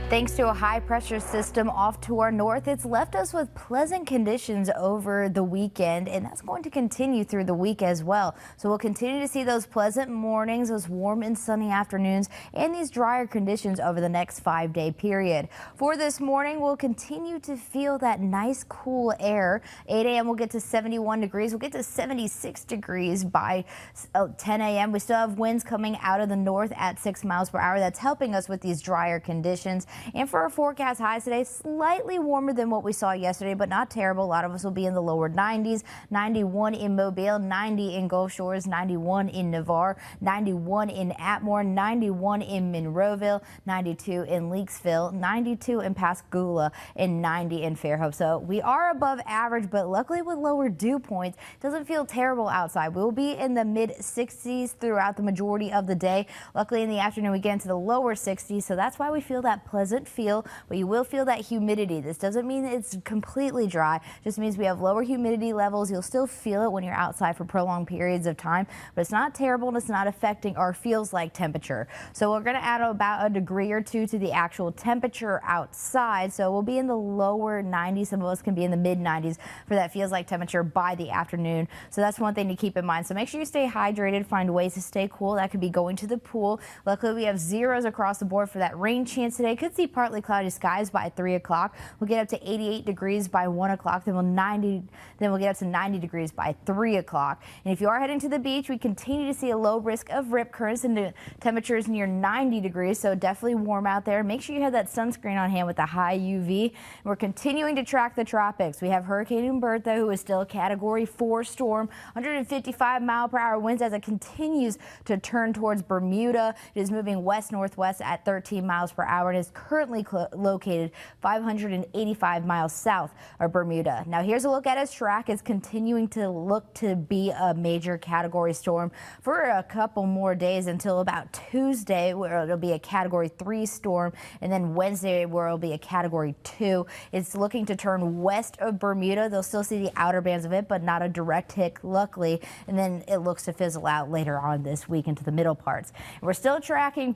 Thanks to a high pressure system off to our north, it's left us with pleasant conditions over the weekend, and that's going to continue through the week as well. So we'll continue to see those pleasant mornings, those warm and sunny afternoons, and these drier conditions over the next 5-day period. For this morning, we'll continue to feel that nice cool air. 8 a.m. we'll get to 71 degrees. We'll get to 76 degrees by 10 a.m. We still have winds coming out of the north at 6 miles per hour. That's helping us with these drier conditions. And for our forecast highs today, slightly warmer than what we saw yesterday, but not terrible. A lot of us will be in the lower 90s, 91 in Mobile, 90 in Gulf Shores, 91 in Navarre, 91 in Atmore, 91 in Monroeville, 92 in Leakesville, 92 in Pascagoula, and 90 in Fairhope. So we are above average, but luckily with lower dew points, it doesn't feel terrible outside. We will be in the mid 60s throughout the majority of the day. Luckily in the afternoon, we get into the lower 60s, so that's why we feel that pleasant feel, but you will feel that humidity. This doesn't mean it's completely dry, just means we have lower humidity levels. You'll still feel it when you're outside for prolonged periods of time, but it's not terrible and it's not affecting our feels like temperature. So we're going to add about a degree or two to the actual temperature outside, so we'll be in the lower 90s. Some of us can be in the mid 90s for that feels like temperature by the afternoon. So that's one thing to keep in mind. So make sure you stay hydrated, find ways to stay cool. That could be going to the pool. Luckily we have zeros across the board for that rain chance today. Could see partly cloudy skies by 3 o'clock. We'll get up to 88 degrees by 1 o'clock. Then we'll get up to 90 degrees by 3 o'clock. And if you are heading to the beach, we continue to see a low risk of rip currents and temperatures near 90 degrees. So definitely warm out there. Make sure you have that sunscreen on hand with a high UV. We're continuing to track the tropics. We have Hurricane Humberto, who is still a Category 4 storm, 155-mile-per-hour winds as it continues to turn towards Bermuda. It is moving west-northwest at 13 miles per hour and is currently located 585 miles south of Bermuda. Now here's a look at its track. It's continuing to look to be a major category storm for a couple more days until about Tuesday, where it'll be a Category 3 storm, and then Wednesday where it'll be a Category 2. It's looking to turn west of Bermuda. They'll still see the outer bands of it, but not a direct hit, luckily, and then it looks to fizzle out later on this week into the middle parts. We're still tracking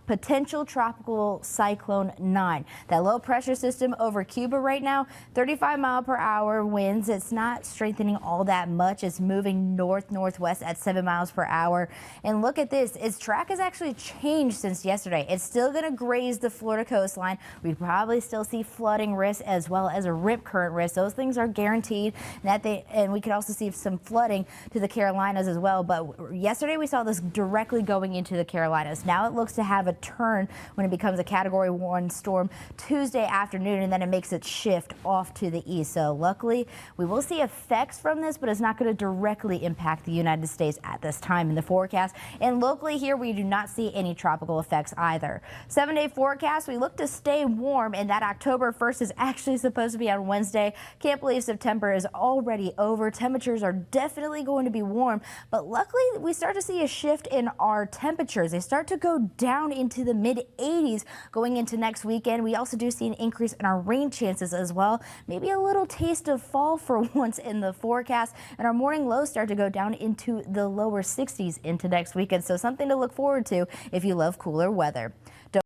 potential tropical cyclone 9. That low pressure system over Cuba right now, 35-mile-per-hour winds. It's not strengthening all that much. It's moving north-northwest at 7 miles per hour. And look at this. Its track has actually changed since yesterday. It's still going to graze the Florida coastline. We probably still see flooding risk as well as a rip current risk. Those things are guaranteed. And we could also see some flooding to the Carolinas as well. But yesterday we saw this directly going into the Carolinas. Now it looks to have a turn when it becomes a Category 1 storm Tuesday afternoon, and then it makes its shift off to the east. So luckily we will see effects from this, but it's not going to directly impact the United States at this time in the forecast. And locally here we do not see any tropical effects either. 7-day forecast, we look to stay warm, and that October 1st is actually supposed to be on Wednesday. Can't believe September is already over. Temperatures are definitely going to be warm, but luckily we start to see a shift in our temperatures. They start to go down into the mid 80s going into next weekend. We also do see an increase in our rain chances as well. Maybe a little taste of fall for once in the forecast, and our morning lows start to go down into the lower 60s into next weekend. So something to look forward to if you love cooler weather.